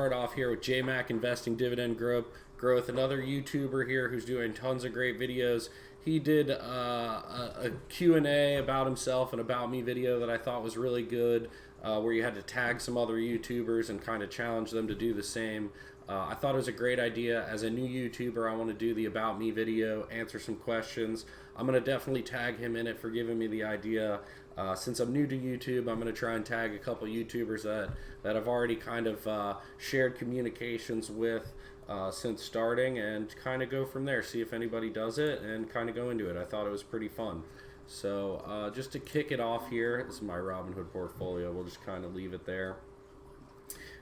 start off here with JMac Investing Dividend Growth, another YouTuber here who's doing tons of great videos. He did a Q&A about himself and about me video that I thought was really good, where you had to tag some other YouTubers and kind of challenge them to do the same. I thought it was a great idea. As a new YouTuber, I want to do the About Me video, answer some questions. I'm going to definitely tag him in it for giving me the idea. Since I'm new to YouTube, I'm going to try and tag a couple YouTubers that I've already kind of shared communications with since starting, and kind of go from there, see if anybody does it, and kind of go into it. I thought it was pretty fun. So just to kick it off here, this is my Robinhood portfolio. We'll just kind of leave it there.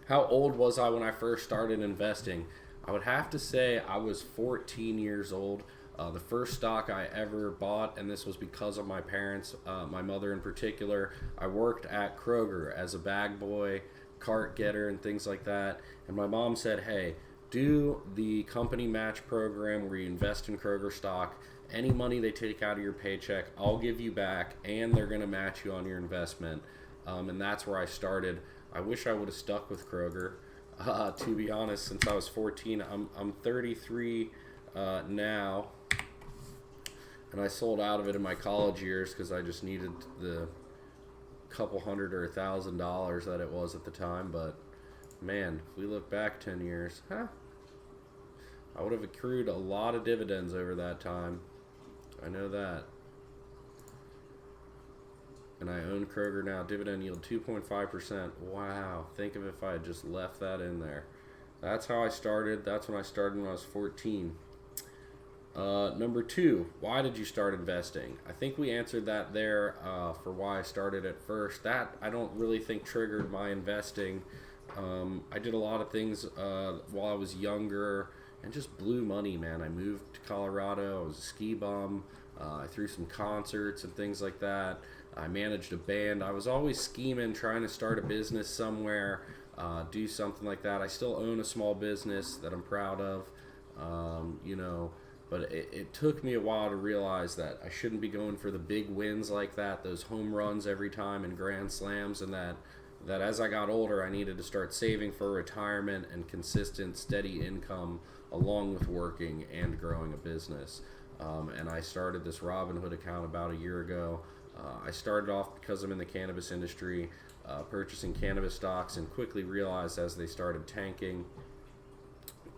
How old was I when I first started investing? I would have to say I was 14 years old. The first stock I ever bought, and this was because of my parents, my mother in particular, I worked at Kroger as a bag boy, cart getter, and things like that. And my mom said, hey, do the company match program where you invest in Kroger stock. Any money they take out of your paycheck, I'll give you back, and they're going to match you on your investment. And that's where I started. I wish I would have stuck with Kroger, to be honest, since I was 14. I'm 33 now, and I sold out of it in my college years because I just needed the couple hundred or $1,000 that it was at the time. But man, if we look back 10 years, I would have accrued a lot of dividends over that time. I know that. And I own Kroger now. Dividend yield 2.5%. Wow. Think of if I had just left that in there. That's how I started. That's when I started when I was 14. Number two, why did you start investing? I think we answered that there for why I started at first. That I don't really think triggered my investing. I did a lot of things while I was younger and just blew money, man. I moved to Colorado. I was a ski bum. I threw some concerts and things like that. I managed a band. I was always scheming, trying to start a business somewhere, do something like that. I still own a small business that I'm proud of, but it took me a while to realize that I shouldn't be going for the big wins like that, those home runs every time and grand slams, and that as I got older, I needed to start saving for retirement and consistent, steady income along with working and growing a business. And I started this Robinhood account about a year ago. I started off because I'm in the cannabis industry, purchasing cannabis stocks, and quickly realized as they started tanking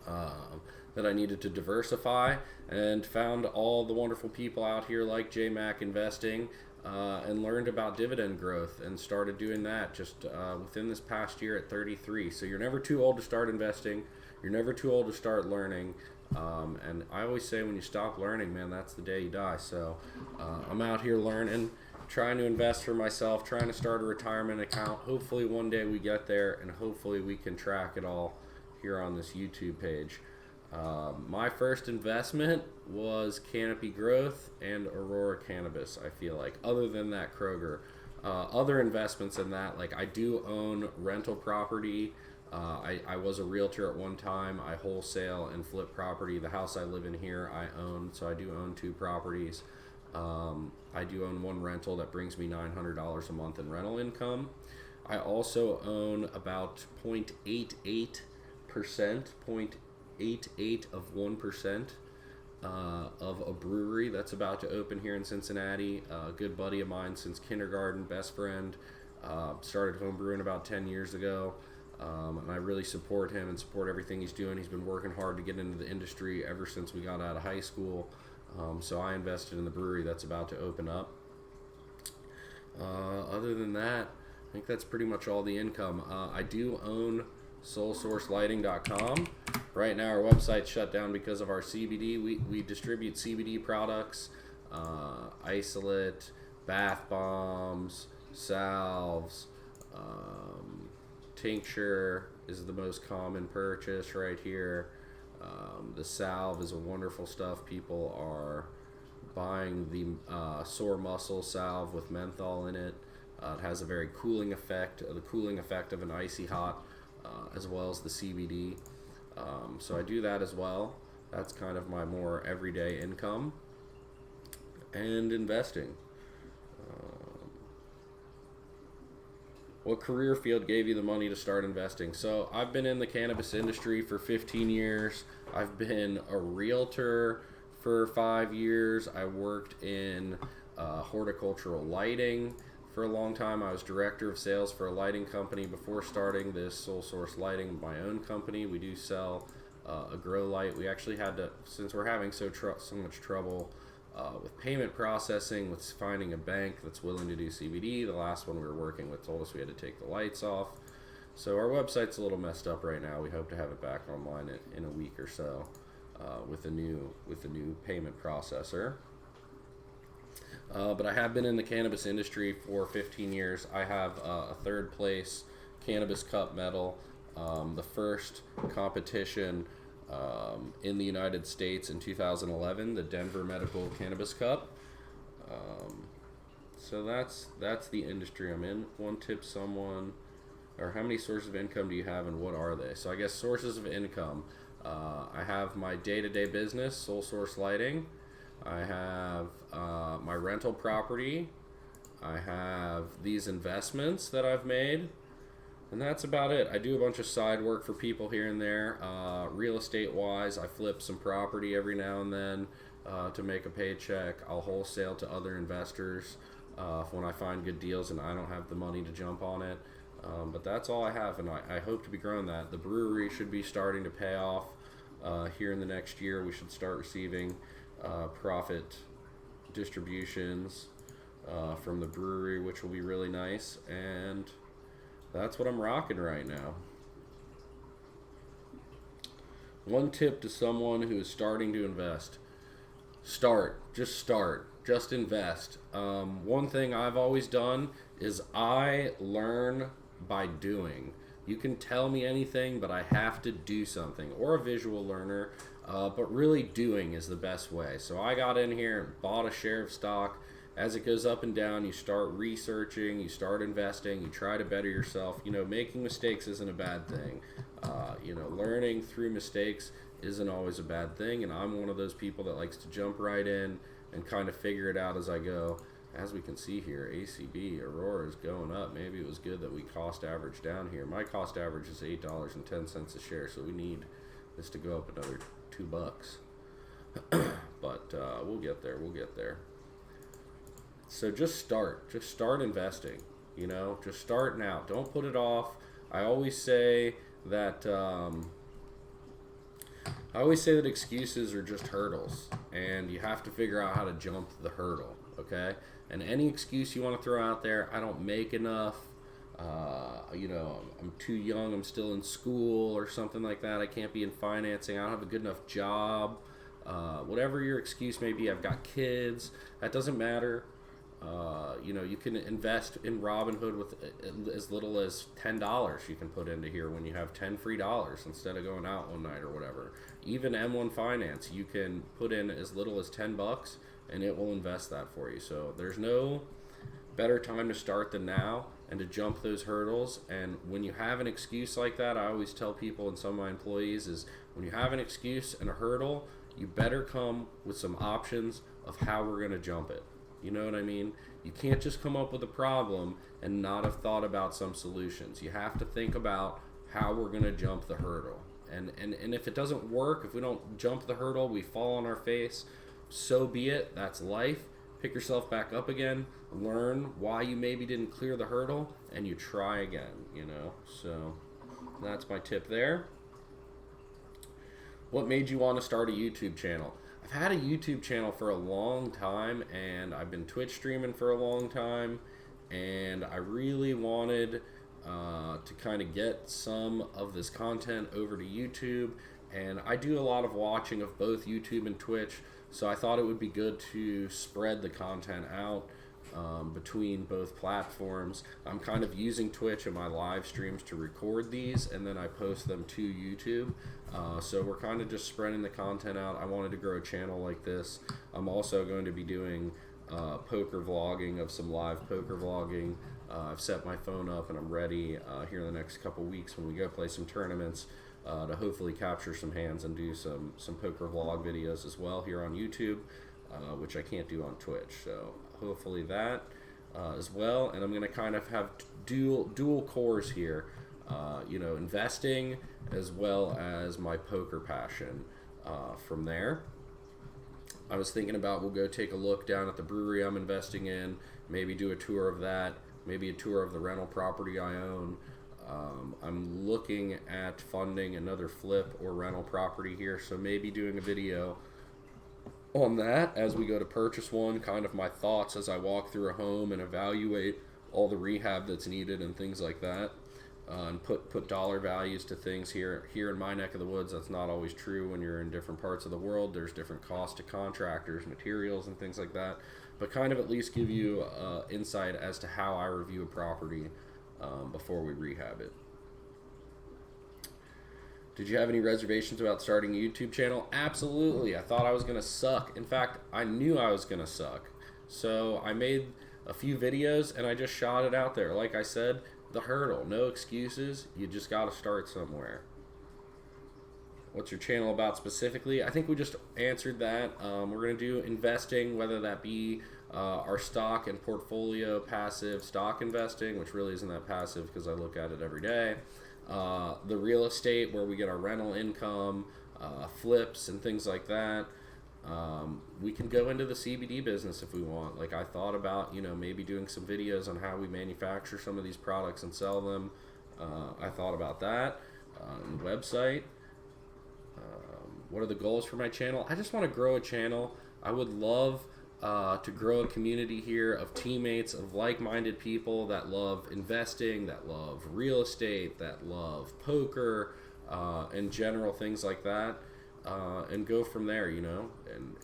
that I needed to diversify, and found all the wonderful people out here like JMac Investing, and learned about dividend growth and started doing that just within this past year at 33. So you're never too old to start investing. You're never too old to start learning. And I always say when you stop learning, man, that's the day you die. So I'm out here learning, trying to invest for myself, trying to start a retirement account. Hopefully one day we get there, and hopefully we can track it all here on this YouTube page. My first investment was Canopy Growth and Aurora Cannabis, I feel like. Other than that, Kroger. Other investments in that, like I do own rental property. I was a realtor at one time. I wholesale and flip property. The house I live in here I own, so I do own 2 properties. I do own one rental that brings me $900 a month in rental income. I also own about 0.88%, 0.88 of 1% of a brewery that's about to open here in Cincinnati. A good buddy of mine since kindergarten, best friend, started homebrewing about 10 years ago. And I really support him and support everything he's doing. He's been working hard to get into the industry ever since we got out of high school. So I invested in the brewery that's about to open up. Other than that, I think that's pretty much all the income. I do own SoulSourceLighting.com. Right now our website's shut down because of our CBD. We distribute CBD products, isolate, bath bombs, salves, tincture is the most common purchase right here. The salve is a wonderful stuff. People are buying the sore muscle salve with menthol in it. It has a very cooling effect, the cooling effect of an icy hot, as well as the CBD. So I do that as well. That's kind of my more everyday income. And investing. What career field gave you the money to start investing? So I've been in the cannabis industry for 15 years. I've been a realtor for 5 years. I worked in horticultural lighting for a long time. I was director of sales for a lighting company before starting this sole source lighting, my own company. We do sell a grow light. We actually had to, since we're having so much trouble with payment processing, with finding a bank that's willing to do CBD. The last one we were working with told us we had to take the lights off. So our website's a little messed up right now. We hope to have it back online in a week or so with a new payment processor. But I have been in the cannabis industry for 15 years. I have a third place Cannabis Cup medal, the first competition in the United States in 2011, the Denver Medical Cannabis Cup. So that's the industry I'm in. One tip someone, or how many sources of income do you have and what are they? So I guess sources of income. I have my day-to-day business, Sole Source Lighting. I have my rental property. I have these investments that I've made. And that's about it. I do a bunch of side work for people here and there. Real estate wise, I flip some property every now and then to make a paycheck. I'll wholesale to other investors when I find good deals and I don't have the money to jump on it. But that's all I have, and I hope to be growing that. The brewery should be starting to pay off here in the next year. We should start receiving profit distributions from the brewery, which will be really nice. And that's what I'm rocking right now. One tip to someone who is starting to invest: start, just invest. One thing I've always done is I learn by doing. You can tell me anything, but I have to do something. Or a visual learner, but really doing is the best way. So I got in here and bought a share of stock. As it goes up and down, you start researching, you start investing, you try to better yourself. You know, making mistakes isn't a bad thing. Learning through mistakes isn't always a bad thing, and I'm one of those people that likes to jump right in and kind of figure it out as I go. As we can see here, ACB, Aurora is going up. Maybe it was good that we cost average down here. My cost average is $8.10 a share, so we need this to go up another $2. But we'll get there. So just start investing, just start now. Don't put it off. I always say that excuses are just hurdles, and you have to figure out how to jump the hurdle, okay? And any excuse you want to throw out there, I don't make enough, I'm too young, I'm still in school or something like that, I can't be in financing, I don't have a good enough job, whatever your excuse may be, I've got kids, that doesn't matter. You can invest in Robinhood with as little as $10 you can put into here when you have 10 free dollars instead of going out one night or whatever. Even M1 Finance, you can put in as little as $10 and it will invest that for you. So there's no better time to start than now and to jump those hurdles. And when you have an excuse like that, I always tell people and some of my employees is when you have an excuse and a hurdle, you better come with some options of how we're going to jump it. You know what I mean? You can't just come up with a problem and not have thought about some solutions. You have to think about how we're going to jump the hurdle. And if it doesn't work, if we don't jump the hurdle, we fall on our face, so be it. That's life. Pick yourself back up again. Learn why you maybe didn't clear the hurdle, and you try again, So that's my tip there. What made you want to start a YouTube channel? I've had a YouTube channel for a long time, and I've been Twitch streaming for a long time, and I really wanted to kind of get some of this content over to YouTube, and I do a lot of watching of both YouTube and Twitch, so I thought it would be good to spread the content out between both platforms. I'm kind of using Twitch and my live streams to record these, and then I post them to YouTube. So we're kind of just spreading the content out. I wanted to grow a channel like this. I'm also going to be doing poker vlogging, of some live poker vlogging. I've set my phone up and I'm ready here in the next couple weeks when we go play some tournaments to hopefully capture some hands and do some poker vlog videos as well here on YouTube, which I can't do on Twitch. So hopefully that. as well, and I'm going to kind of have dual cores here, you know, investing as well as my poker passion. From there, I was thinking about, we'll go take a look down at the brewery I'm investing in, maybe do a tour of that, maybe a tour of the rental property I own. I'm looking at funding another flip or rental property here, so maybe doing a video on that as we go to purchase one, kind of my thoughts as I walk through a home and evaluate all the rehab that's needed and things like that, and put dollar values to things here in my neck of the woods. That's not always true when you're in different parts of the world. There's different costs to contractors, materials, and things like that, but kind of at least give you insight as to how I review a property before we rehab it. Did you have any reservations about starting a YouTube channel? Absolutely. I thought I was going to suck. In fact, I knew I was going to suck. So I made a few videos and I just shot it out there. Like I said, the hurdle, no excuses. You just got to start somewhere. What's your channel about specifically? I think we just answered that. We're going to do investing, whether that be our stock and portfolio passive stock investing, which really isn't that passive because I look at it every day. The real estate where we get our rental income, flips and things like that. We can go into the CBD business if we want. Like I thought about, you know, maybe doing some videos on how we manufacture some of these products and sell them. I thought about that. Website. What are the goals for my channel? I just want to grow a channel. I would love to grow a community here of teammates, of like-minded people that love investing, that love real estate, that love poker, and general things like that, and go from there, you know. And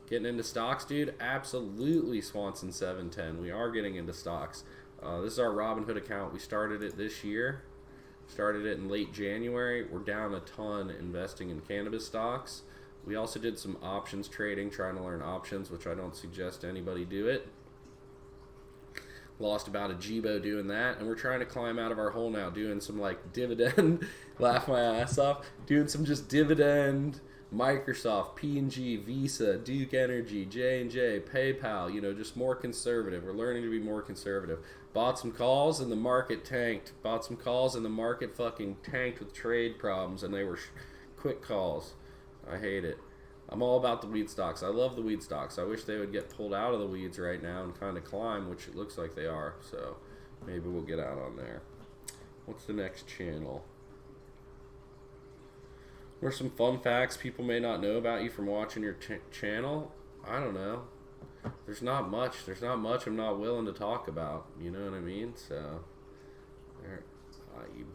getting into stocks, dude, absolutely Swanson 710. We are getting into stocks. This is our Robinhood account. We started it this year. Started it in late January. We're down a ton investing in cannabis stocks. We also did some options trading, trying to learn options, which I don't suggest anybody do it. Lost about a Gbo doing that, and we're trying to climb out of our hole now, doing some like dividend, laugh my ass off, doing some just dividend, Microsoft, P&G, Visa, Duke Energy, J&J, PayPal, you know, just more conservative. We're learning to be more conservative. Bought some calls and the market tanked. Bought some calls and the market fucking tanked with trade problems, and they were quick calls. I hate it. I'm all about the weed stocks. I love the weed stocks. I wish they would get pulled out of the weeds right now and kind of climb, which it looks like they are. So maybe we'll get out on there. What's the next channel? What are some fun facts people may not know about you from watching your channel? I don't know. There's not much. There's not much I'm not willing to talk about. You know what I mean? So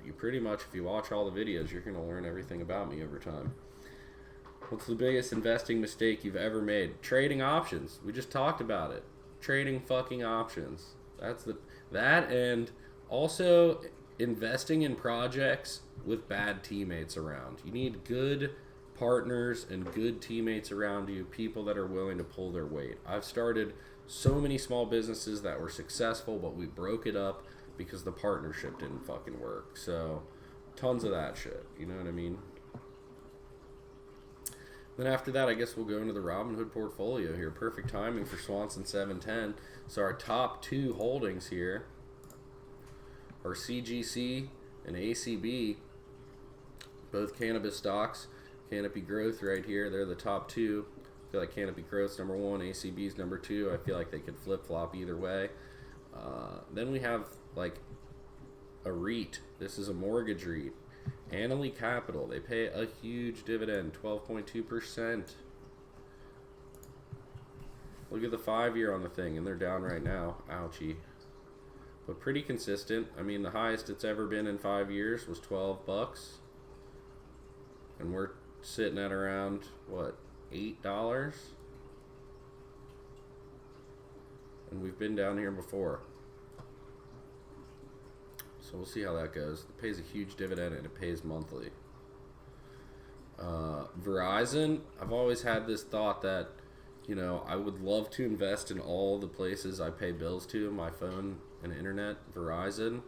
you pretty much, if you watch all the videos, you're going to learn everything about me over time. What's the biggest investing mistake you've ever made? Trading options. We just talked about it. Trading fucking options. That and also investing in projects with bad teammates around. You need good partners and good teammates around you, people that are willing to pull their weight. I've started so many small businesses that were successful, but we broke it up because the partnership didn't fucking work. So tons of that shit. You know what I mean? Then after that, I guess we'll go into the Robinhood portfolio here. Perfect timing for Swanson 710. So our top two holdings here are CGC and ACB, both cannabis stocks. Canopy Growth right here, they're the top two. I feel like Canopy Growth's number one, ACB's number two. I feel like they could flip-flop either way. Then we have like a REIT. This is a mortgage REIT. Annaly Capital, they pay a huge dividend, 12.2%. Look at the 5-year on the thing, and they're down right now. Ouchie. But pretty consistent. I mean, the highest it's ever been in 5 years was $12. And we're sitting at around, what, $8? And we've been down here before. So we'll see how that goes. It pays a huge dividend and it pays monthly. Verizon, I've always had this thought that, you know, I would love to invest in all the places I pay bills to, my phone and internet. Verizon,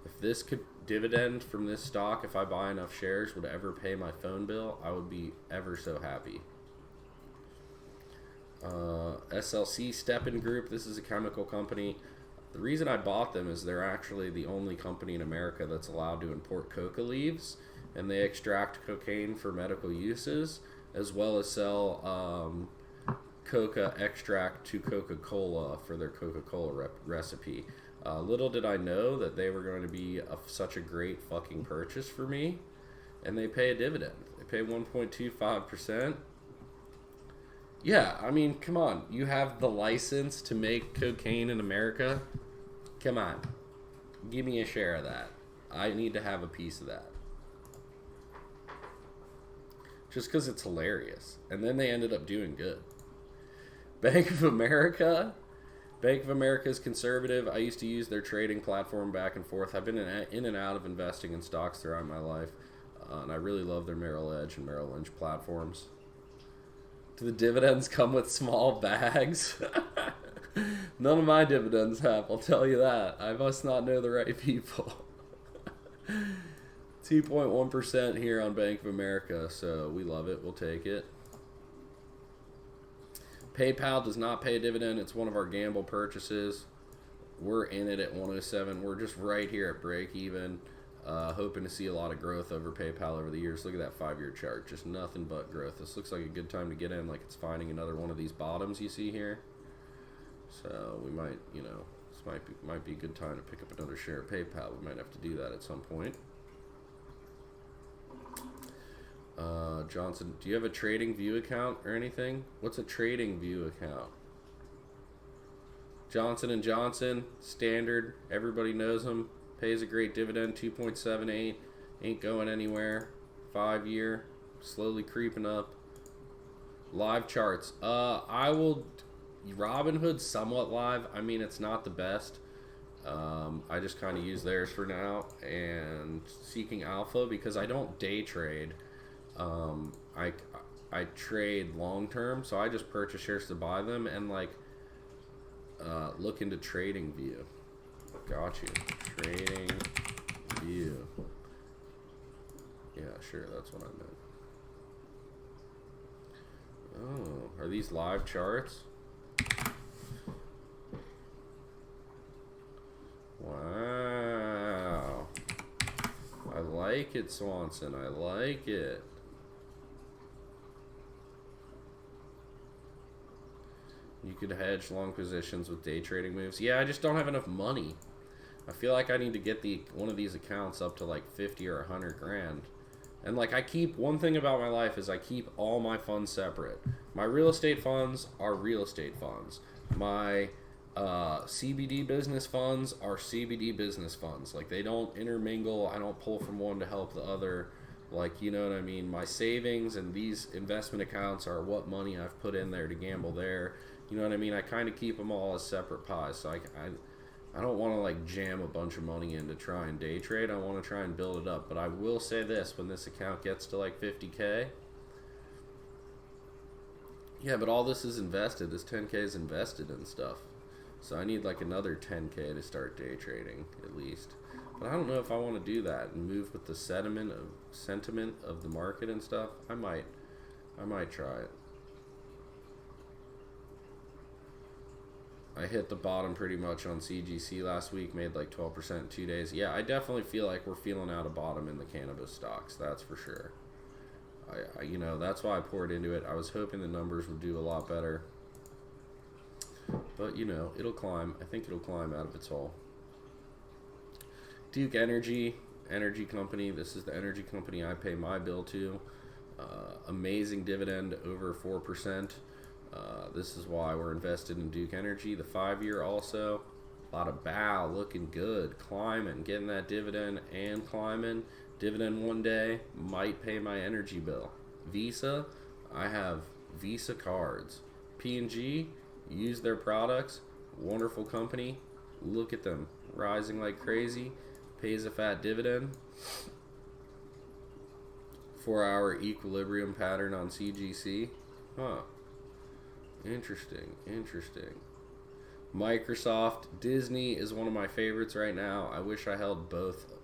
if this could dividend from this stock, if I buy enough shares, would ever pay my phone bill, I would be ever so happy. SLC Steppen Group, this is a chemical company. The reason I bought them is they're actually the only company in America that's allowed to import coca leaves, and they extract cocaine for medical uses, as well as sell coca extract to Coca-Cola for their Coca-Cola recipe. Little did I know that they were going to be such a great fucking purchase for me, and they pay a dividend. They pay 1.25%. Yeah, I mean, come on. You have the license to make cocaine in America. Come on. Give me a share of that. I need to have a piece of that. Just because it's hilarious. And then they ended up doing good. Bank of America. Bank of America is conservative. I used to use their trading platform back and forth. I've been in and out of investing in stocks throughout my life. And I really love their Merrill Edge and Merrill Lynch platforms. Do the dividends come with small bags? None of my dividends have, I'll tell you that. I must not know the right people. 2.1% here on Bank of America, so we love it. We'll take it. PayPal does not pay a dividend. It's one of our gamble purchases. We're in it at 107. We're just right here at break even. Hoping to see a lot of growth over PayPal over the years. Look at that 5-year chart. Just nothing but growth. This looks like a good time to get in, like it's finding another one of these bottoms you see here. So we might, you know, this might be a good time to pick up another share of PayPal. We might have to do that at some point. Johnson, do you have a Trading View account or anything? What's a Trading View account? Johnson & Johnson, standard. Everybody knows them. Pays a great dividend, 2.78. Ain't going anywhere. 5-year, slowly creeping up. Live charts. Robinhood's somewhat live. I mean, it's not the best. I just kind of use theirs for now. And Seeking Alpha, because I don't day trade. I trade long term, so I just purchase shares to buy them and like look into Trading View. Got you. Trading View. Yeah, sure, that's what I meant. Oh, are these live charts? Wow. I like it, Swanson. I like it. You could hedge long positions with day trading moves. Yeah, I just don't have enough money. I feel like I need to get one of these accounts up to like 50 or 100 grand. And like one thing about my life is I keep all my funds separate. My real estate funds are real estate funds. My CBD business funds are CBD business funds. Like they don't intermingle. I don't pull from one to help the other. Like, you know what I mean? My savings and these investment accounts are what money I've put in there to gamble there. You know what I mean? I kind of keep them all as separate pies. So I don't want to like jam a bunch of money in to try and day trade. I want to try and build it up. But I will say this, when this account gets to like 50K, yeah, but all this is invested. This 10K is invested in stuff. So I need like another 10K to start day trading at least. But I don't know if I want to do that and move with the sentiment of the market and stuff. I might try it. I hit the bottom pretty much on CGC last week, made like 12% in 2 days. Yeah, I definitely feel like we're feeling out a bottom in the cannabis stocks, that's for sure. You know, that's why I poured into it. I was hoping the numbers would do a lot better. But, you know, it'll climb. I think it'll climb out of its hole. Duke Energy company. This is the energy company I pay my bill to. Amazing dividend, over 4%. This is why we're invested in Duke Energy. The 5-year also, a lot of bow, looking good, climbing, getting that dividend and climbing. Dividend one day might pay my energy bill. Visa, I have Visa cards. P&G, use their products, wonderful company. Look at them, rising like crazy, pays a fat dividend. 4-hour equilibrium pattern on CGC. Huh. Interesting. Microsoft, Disney is one of my favorites right now. I wish I held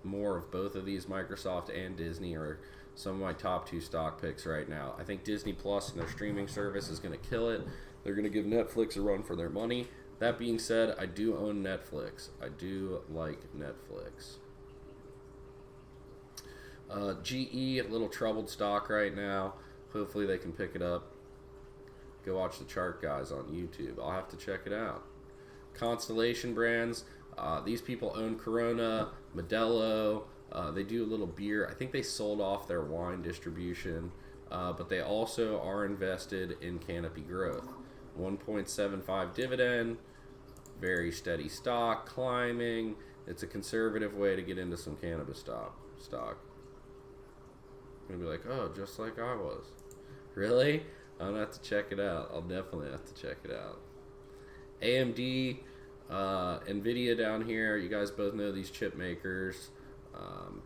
more of both of these. Microsoft and Disney are some of my top 2 stock picks right now. I think Disney Plus and their streaming service is going to kill it. They're going to give Netflix a run for their money. That being said, I do own Netflix. I do like Netflix. GE, a little troubled stock right now. Hopefully they can pick it up. Go watch the chart guys on YouTube. I'll have to check it out. Constellation Brands. These people own Corona, Modelo. They do a little beer. I think they sold off their wine distribution. But they also are invested in Canopy Growth. 1.75 dividend. Very steady stock. Climbing. It's a conservative way to get into some cannabis stock. I'm going to be like, oh, just like I was. Really? I'm going to have to check it out. I'll definitely have to check it out. AMD, NVIDIA down here. You guys both know these chip makers.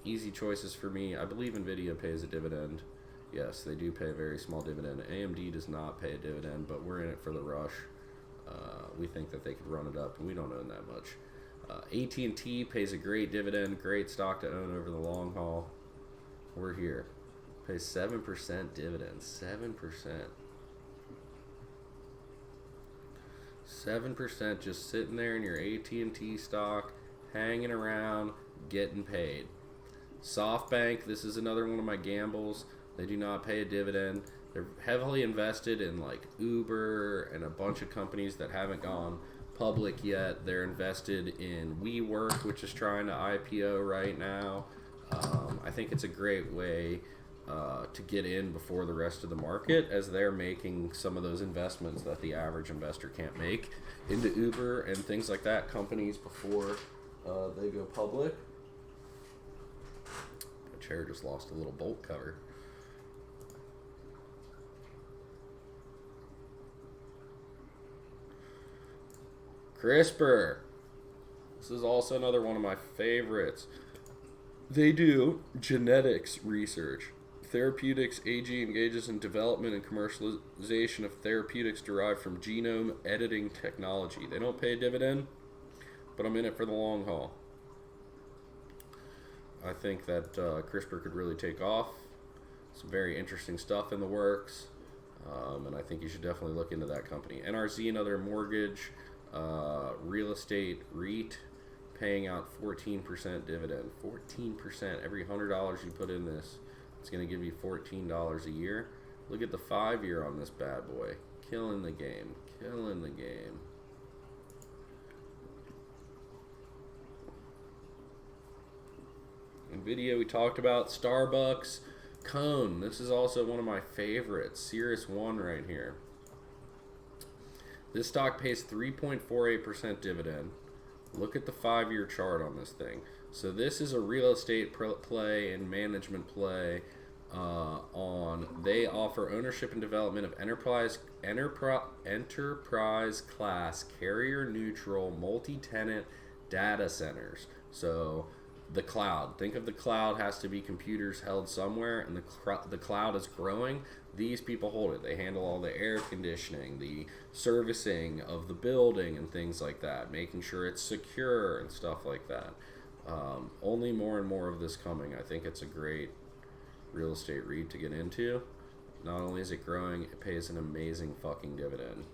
Easy choices for me. I believe NVIDIA pays a dividend. Yes, they do pay a very small dividend. AMD does not pay a dividend, but we're in it for the rush. We think that they could run it up, and we don't own that much. AT&T pays a great dividend, great stock to own over the long haul. We're here. Pays 7% dividend. 7%. 7% just sitting there in your AT&T stock, hanging around, getting paid. SoftBank, this is another one of my gambles. They do not pay a dividend. They're heavily invested in like Uber and a bunch of companies that haven't gone public yet. They're invested in WeWork, which is trying to IPO right now. I think it's a great way to get in before the rest of the market, as they're making some of those investments that the average investor can't make into Uber and things like that, companies before they go public. My chair just lost a little bolt cover. CRISPR. This is also another one of my favorites. They do genetics research. Therapeutics AG engages in development and commercialization of therapeutics derived from genome editing technology. They don't pay a dividend, but I'm in it for the long haul. I think that CRISPR could really take off. Some very interesting stuff in the works, and I think you should definitely look into that company. NRZ, another mortgage real estate REIT, paying out 14% dividend. 14%. Every $100 you put in this, it's going to give you $14 a year. Look at the 5-year on this bad boy. Killing the game. Killing the game. NVIDIA we talked about. Starbucks. Cone. This is also one of my favorites. Cirrus 1 right here. This stock pays 3.48% dividend. Look at the 5-year chart on this thing. So this is a real estate play and management play. They offer ownership and development of enterprise class carrier neutral multi-tenant data centers. So the cloud. Think of the cloud has to be computers held somewhere, and the cloud is growing. These people hold it. They handle all the air conditioning, the servicing of the building, and things like that, making sure it's secure and stuff like that. Only more and more of this coming. I think it's a great real estate REIT to get into. Not only is it growing, it pays an amazing fucking dividend.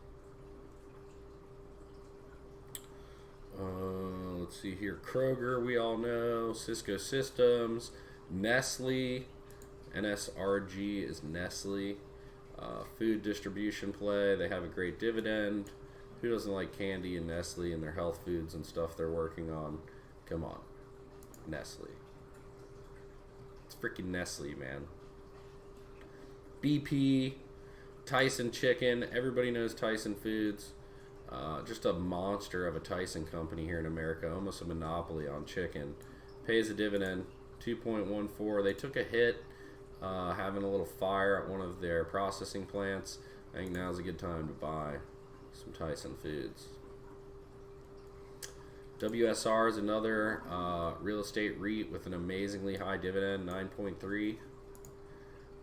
Let's see here. Kroger, we all know. Cisco Systems. Nestle. NSRG is Nestle. Food distribution play. They have a great dividend. Who doesn't like candy and Nestle and their health foods and stuff they're working on? Come on. Nestle. It's freaking Nestle, man. BP. Tyson Chicken. Everybody knows Tyson Foods. Just a monster of a Tyson company here in America. Almost a monopoly on chicken. Pays a dividend. 2.14. They took a hit. Having a little fire at one of their processing plants. I think now's a good time to buy some Tyson Foods. WSR is another real estate REIT with an amazingly high dividend, 9.3.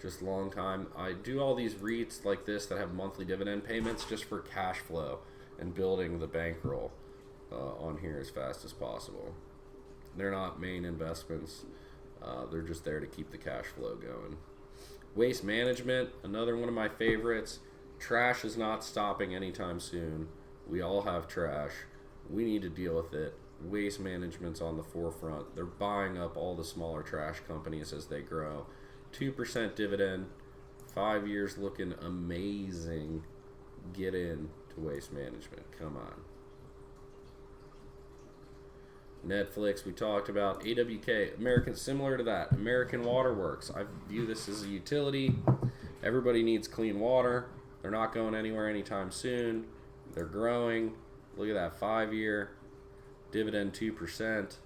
Just long time. I do all these REITs like this that have monthly dividend payments just for cash flow and building the bankroll on here as fast as possible. They're not main investments. They're just there to keep the cash flow going. Waste Management, another one of my favorites. Trash is not stopping anytime soon. We all have trash. We need to deal with it. Waste management's on the forefront. They're buying up all the smaller trash companies as they grow. 2% dividend, 5 years looking amazing. Get in to waste management. Come on. Netflix, we talked about. AWK, American, similar to that. American Water Works. I view this as a utility. Everybody needs clean water. They're not going anywhere anytime soon. They're growing. Look at that 5-year dividend, 2%.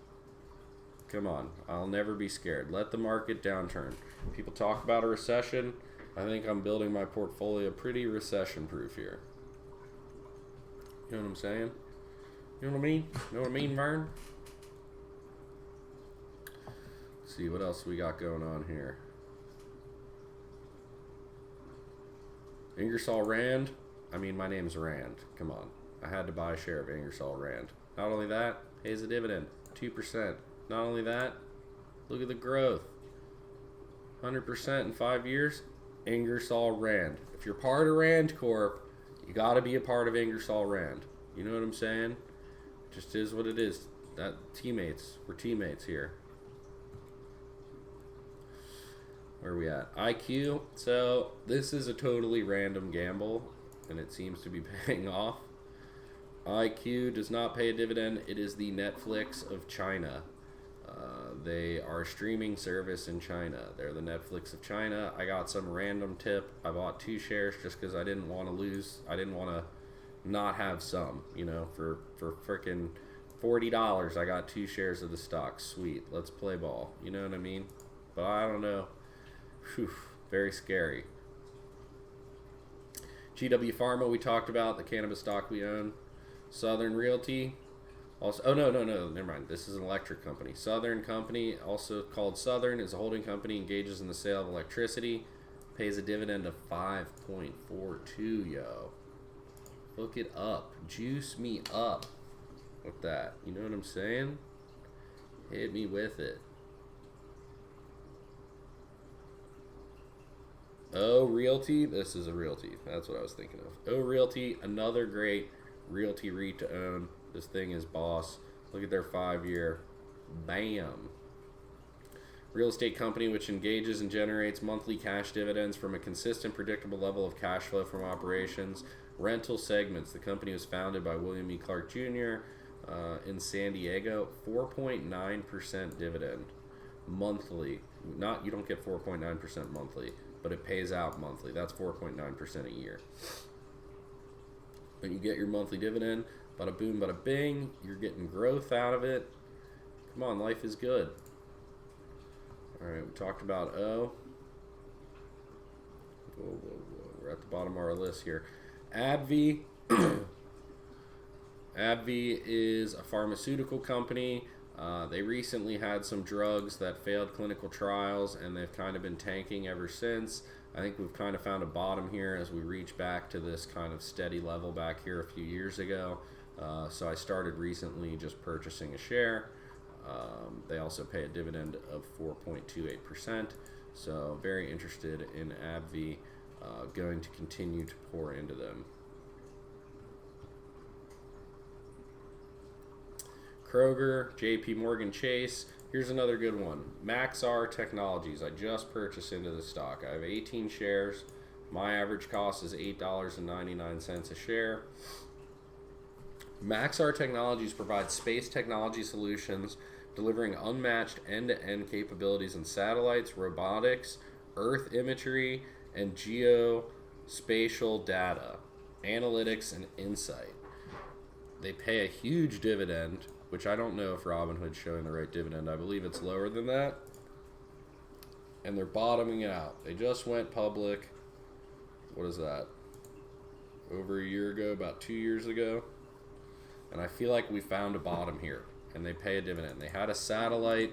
Come on, I'll never be scared. Let the market downturn. People talk about a recession. I think I'm building my portfolio pretty recession proof here. You know what I'm saying? You know what I mean? You know what I mean, Vern? Let's see what else we got going on here. Ingersoll Rand. I mean, my name's Rand. Come on. I had to buy a share of Ingersoll Rand. Not only that, pays a dividend, 2%. Not only that, look at the growth. 100% in 5 years, Ingersoll Rand. If you're part of Rand Corp, you got to be a part of Ingersoll Rand. You know what I'm saying? It just is what it is. That teammates. We're teammates here. Where are we at? IQ. So this is a totally random gamble, and it seems to be paying off. IQ does not pay a dividend. It is the Netflix of China. They are a streaming service in China. They're the Netflix of China. I got some random tip. I bought 2 shares just because I didn't want to lose. I didn't want to not have some. You know, for freaking $40, I got 2 shares of the stock. Sweet. Let's play ball. You know what I mean? But I don't know. Whew, very scary. GW Pharma, we talked about the cannabis stock we own. Southern Realty, also, oh no, never mind. This is an electric company. Southern Company, also called Southern, is a holding company, engages in the sale of electricity, pays a dividend of 5.42, yo. Look it up. Juice me up with that. You know what I'm saying? Hit me with it. Oh, Realty. This is a Realty. That's what I was thinking of. Oh, Realty. Another great Realty REIT to own. This thing is boss. Look at their 5-year. Bam. Real estate company which engages and generates monthly cash dividends from a consistent, predictable level of cash flow from operations. Rental segments. The company was founded by William E. Clark Jr. In San Diego. 4.9% dividend monthly. You don't get 4.9% monthly, but it pays out monthly. That's 4.9% a year. When you get your monthly dividend, bada boom, bada bing, you're getting growth out of it. Come on, life is good. All right, we talked about O. Whoa. We're at the bottom of our list here. AbbVie. AbbVie is a pharmaceutical company. They recently had some drugs that failed clinical trials, and they've kind of been tanking ever since. I think we've kind of found a bottom here as we reach back to this kind of steady level back here a few years ago. So I started recently just purchasing a share. They also pay a dividend of 4.28%. So very interested in AbbVie. Going to continue to pour into them. Kroger, JP Morgan Chase. Here's another good one. Maxar Technologies. I just purchased into the stock. I have 18 shares. My average cost is $8.99 a share. Maxar Technologies provides space technology solutions, delivering unmatched end-to-end capabilities in satellites, robotics, Earth imagery, and geospatial data, analytics, and insight. They pay a huge dividend, which I don't know if Robinhood's showing the right dividend. I believe it's lower than that. And they're bottoming out. They just went public. What is that? Over a year ago, about 2 years ago. And I feel like we found a bottom here. And they pay a dividend. They had a satellite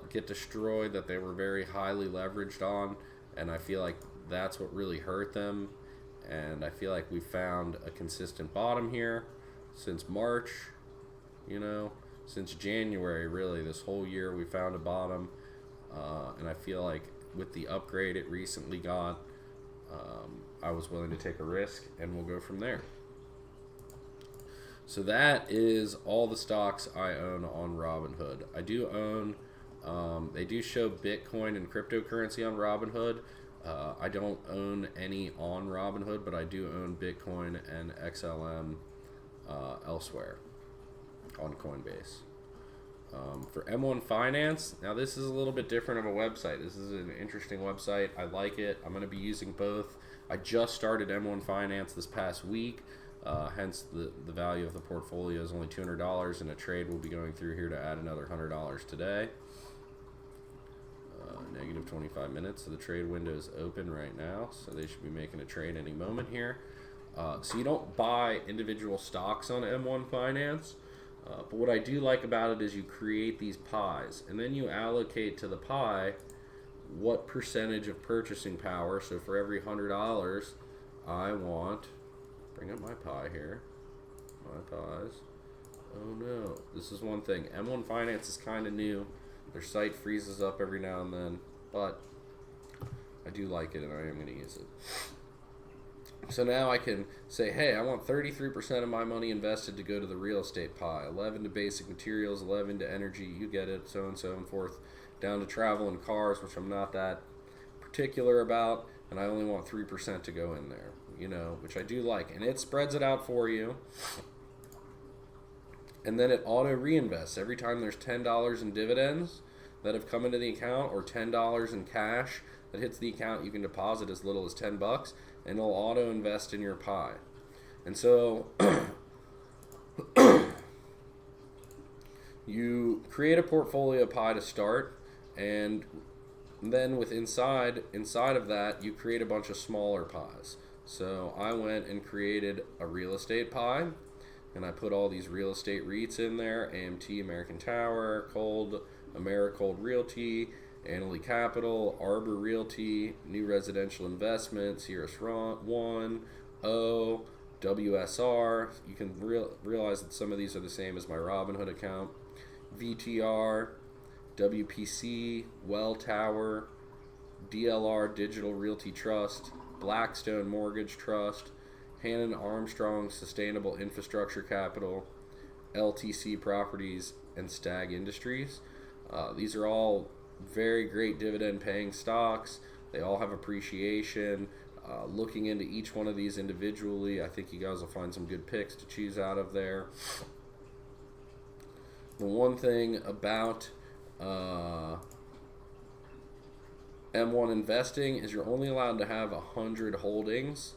get destroyed that they were very highly leveraged on. And I feel like that's what really hurt them. And I feel like we found a consistent bottom here since March. You know, since January, really, this whole year we found a bottom. And I feel like with the upgrade it recently got, I was willing to take a risk, and we'll go from there. So that is all the stocks I own on Robinhood. I do own, they do show Bitcoin and cryptocurrency on Robinhood. I don't own any on Robinhood, but I do own Bitcoin and XLM elsewhere on Coinbase. For M1 Finance, now this is a little bit different of a website. This is an interesting website. I like it. I'm going to be using both. I just started M1 Finance this past week. Hence, the value of the portfolio is only $200, and a trade will be going through here to add another $100 today. Negative 25 minutes, so the trade window is open right now, so they should be making a trade any moment here. So you don't buy individual stocks on M1 Finance, but what I do like about it is you create these pies, and then you allocate to the pie what percentage of purchasing power. So for every $100, I want, bring up my pie here, my pies. Oh no, this is one thing. M1 Finance is kind of new. Their site freezes up every now and then, but I do like it and I am going to use it. So now I can say, hey, I want 33% of my money invested to go to the real estate pie, 11 to basic materials, 11 to energy, you get it, so and so and forth, down to travel and cars, which I'm not that particular about, and I only want 3% to go in there, you know, which I do like. And it spreads it out for you. And then it auto reinvests every time there's $10 in dividends that have come into the account, or $10 in cash that hits the account. You can deposit as little as $10, and it'll auto invest in your pie. And so you create a portfolio pie to start, and then with inside of that, you create a bunch of smaller pies. So I went and created a real estate pie. And I put all these real estate REITs in there: AMT, American Tower, Americold Realty, Annaly Capital, Arbor Realty, New Residential Investments, Cirrus One, O, WSR. You can realize that some of these are the same as my Robinhood account. VTR, WPC, Welltower, DLR Digital Realty Trust, Blackstone Mortgage Trust, Hannon Armstrong Sustainable Infrastructure Capital, LTC Properties, and Stag Industries. These are all very great dividend-paying stocks. They all have appreciation. Looking into each one of these individually, I think you guys will find some good picks to choose out of there. The one thing about M1 investing is you're only allowed to have 100 holdings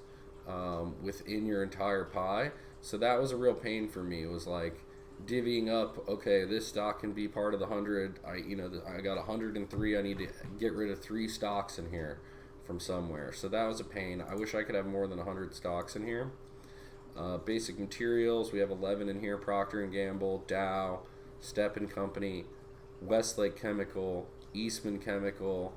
within your entire pie. So that was a real pain for me. It was like divvying up, okay, this stock can be part of the 100. I got 103. I need to get rid of 3 stocks in here from somewhere. So that was a pain. I wish I could have more than 100 stocks in here. Basic materials, we have 11 in here: Procter & Gamble, Dow, Stepan Company, Westlake Chemical, Eastman Chemical,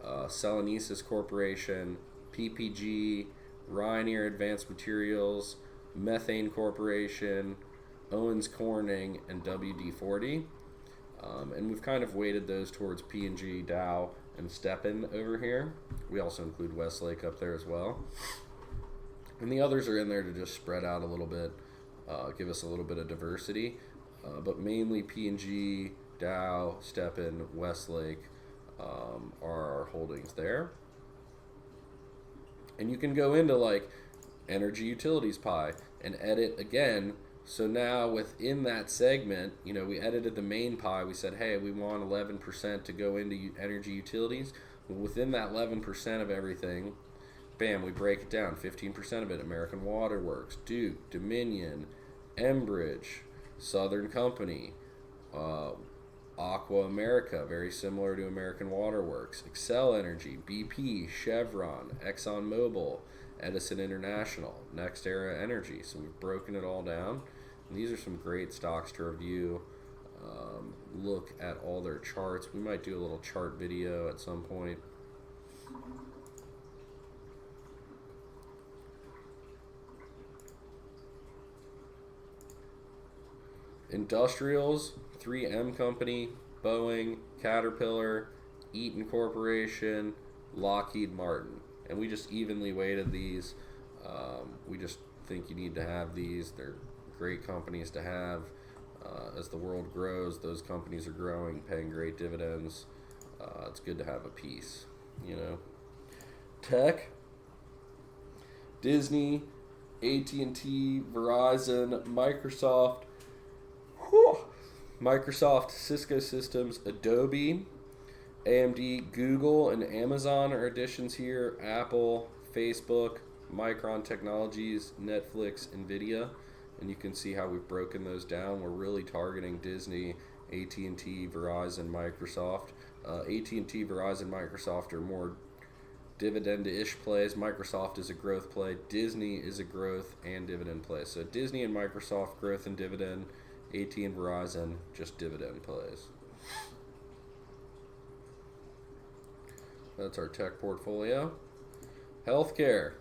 Selenesis Corporation, PPG, Ryanair Advanced Materials, Methane Corporation, Owens Corning, and WD-40. And we've kind of weighted those towards P&G, Dow, and Stepan over here. We also include Westlake up there as well. And the others are in there to just spread out a little bit, give us a little bit of diversity. But mainly P&G, Dow, Stepan, Westlake are our holdings there. And you can go into like energy utilities pie and edit again. So now within that segment, we edited the main pie. We said, hey, we want 11% to go into energy utilities. Within that 11% of everything, bam, we break it down. 15% of it: American Water Works, Duke, Dominion, Enbridge, Southern Company, Aqua America, very similar to American Water Works, Xcel Energy, BP, Chevron, ExxonMobil, Edison International, NextEra Energy. So we've broken it all down. And these are some great stocks to review. Look at all their charts. We might do a little chart video at some point. Industrials: 3M Company, Boeing, Caterpillar, Eaton Corporation, Lockheed Martin. And we just evenly weighted these. We just think you need to have these. They're great companies to have. As the world grows, those companies are growing, paying great dividends. It's good to have a piece, you know. Tech, Disney, AT&T, Verizon, Microsoft, Cisco Systems, Adobe, AMD, Google, and Amazon are additions here. Apple, Facebook, Micron Technologies, Netflix, Nvidia, and you can see how we've broken those down. We're really targeting Disney, AT&T, Verizon, Microsoft. AT&T, Verizon, Microsoft are more dividend-ish plays. Microsoft is a growth play. Disney is a growth and dividend play. So Disney and Microsoft, growth and dividend. AT and Verizon, just dividend plays. That's our tech portfolio. Healthcare,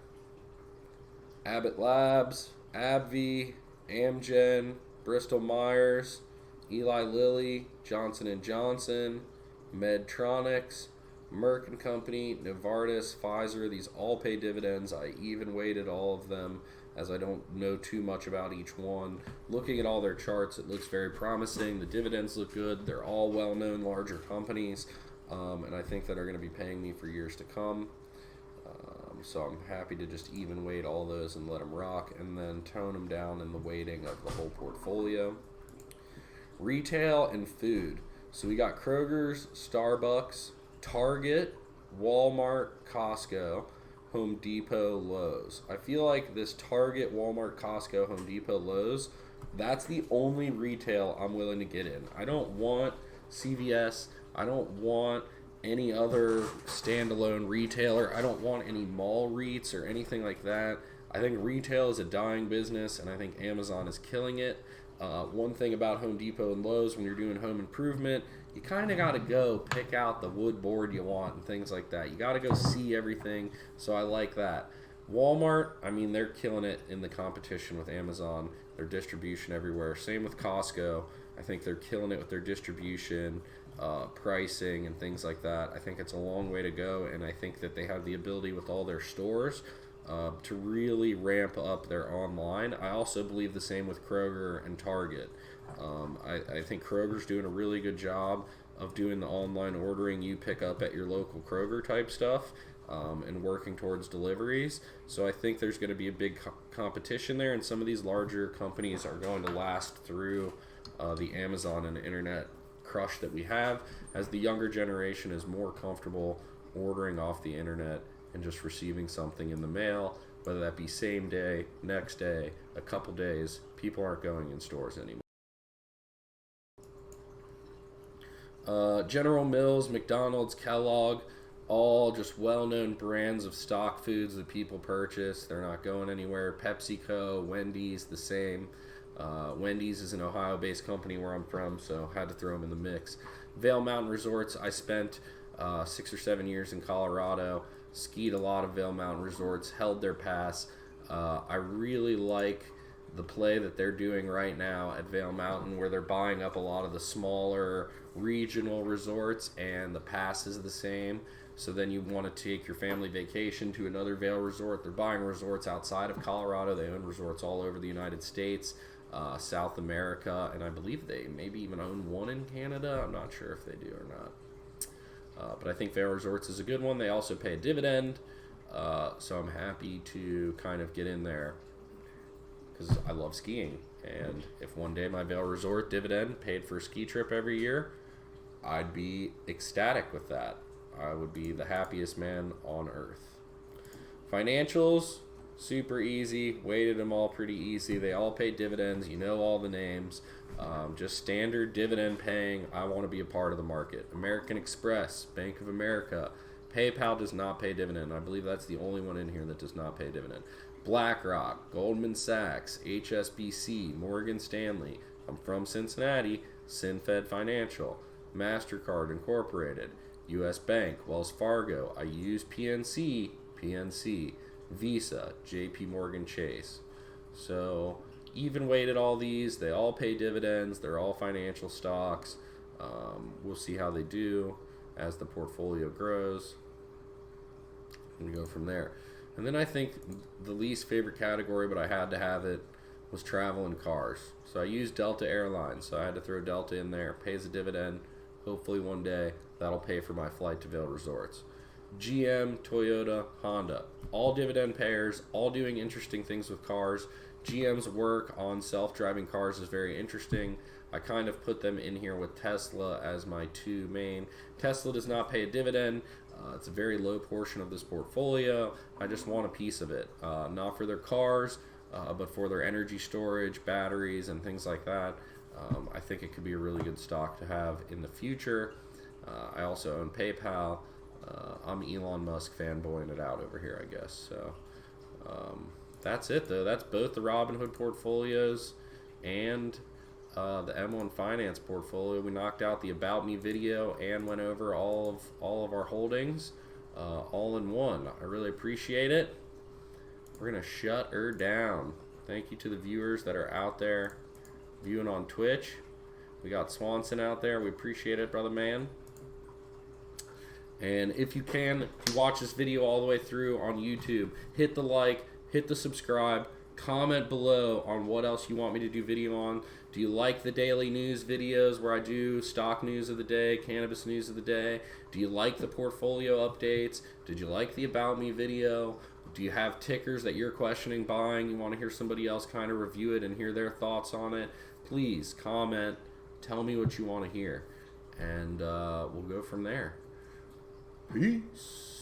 Abbott Labs, AbbVie, Amgen, Bristol Myers, Eli Lilly, Johnson & Johnson, Medtronic, Merck & Company, Novartis, Pfizer. These all pay dividends. I even weighted all of them as I don't know too much about each one. Looking at all their charts, it looks very promising. The dividends look good. They're all well-known larger companies, and I think that are going to be paying me for years to come. So I'm happy to just even weight all those and let them rock, and then tone them down in the weighting of the whole portfolio. Retail and food. So we got Kroger's, Starbucks, Target, Walmart, Costco, Home Depot, Lowe's. I feel like this Target, Walmart, Costco, Home Depot, Lowe's, that's the only retail I'm willing to get in. I don't want CVS. I don't want any other standalone retailer. I don't want any mall REITs or anything like that. I think retail is a dying business, and I think Amazon is killing it. One thing about Home Depot and Lowe's, when you're doing home improvement, you kind of got to go pick out the wood board you want and things like that. You got to go see everything, so I like that. Walmart, I mean, they're killing it in the competition with Amazon. Their distribution everywhere. Same with Costco. I think they're killing it with their distribution, pricing, and things like that. I think it's a long way to go, and I think that they have the ability with all their stores to really ramp up their online. I also believe the same with Kroger and Target. I think Kroger's doing a really good job of doing the online ordering you pick up at your local Kroger type stuff, and working towards deliveries. So I think there's going to be a big competition there, and some of these larger companies are going to last through the Amazon and internet crush that we have, as the younger generation is more comfortable ordering off the internet and just receiving something in the mail, whether that be same day, next day, a couple days. People aren't going in stores anymore. General Mills, McDonald's, Kellogg, all just well-known brands of stock foods that people purchase. They're not going anywhere. PepsiCo, Wendy's, the same. Wendy's is an Ohio-based company where I'm from, so had to throw them in the mix. Vail Mountain Resorts, I spent 6 or 7 years in Colorado, skied a lot of Vail Mountain Resorts, held their pass. I really like the play that they're doing right now at Vail Mountain, where they're buying up a lot of the smaller regional resorts, and the pass is the same. So then you want to take your family vacation to another Vail resort. They're buying resorts outside of Colorado. They own resorts all over the United States, South America, and I believe they maybe even own one in Canada. I'm not sure if they do or not. But I think Vail Resorts is a good one. They also pay a dividend, so I'm happy to kind of get in there because I love skiing. And if one day my Vail Resort dividend paid for a ski trip every year, I'd be ecstatic with that. I would be the happiest man on earth. Financials, super easy. Weighted them all pretty easy. They all pay dividends. You know all the names. Just standard dividend paying. I want to be a part of the market. American Express, Bank of America. PayPal does not pay dividend. I believe that's the only one in here that does not pay dividend. BlackRock, Goldman Sachs, HSBC, Morgan Stanley. I'm from Cincinnati. SinFed Financial, MasterCard Incorporated, U.S. Bank, Wells Fargo. I use PNC, Visa, JP Morgan Chase. So even weighted all these, they all pay dividends. They're all financial stocks. We'll see how they do as the portfolio grows and go from there. And then I think the least favorite category, but I had to have it, was traveling cars. So I used Delta Airlines, so I had to throw Delta in there. Pays a dividend. Hopefully one day that'll pay for my flight to Vail Resorts. GM, Toyota, Honda, all dividend payers, all doing interesting things with cars. GM's work on self-driving cars is very interesting. I kind of put them in here with Tesla as my two main. Tesla does not pay a dividend. It's a very low portion of this portfolio. I just want a piece of it, not for their cars, but for their energy storage, batteries, and things like that. I think it could be a really good stock to have in the future. I also own PayPal. I'm Elon Musk fanboying it out over here, I guess. So that's it, though. That's both the Robinhood portfolios and the M1 Finance portfolio. We knocked out the About Me video and went over all of our holdings all in one. I really appreciate it. We're gonna shut her down. Thank you to the viewers that are out there viewing on Twitch. We got Swanson out there. We appreciate it, brother man. And if you can, if you watch this video all the way through on YouTube, hit the like, hit the subscribe, comment below on what else you want me to do video on. Do you like the daily news videos where I do stock news of the day, cannabis news of the day? Do you like the portfolio updates? Did you like the About Me video? Do you have tickers that you're questioning buying? You want to hear somebody else kind of review it and hear their thoughts on it? Please comment. Tell me what you want to hear. And we'll go from there. Peace.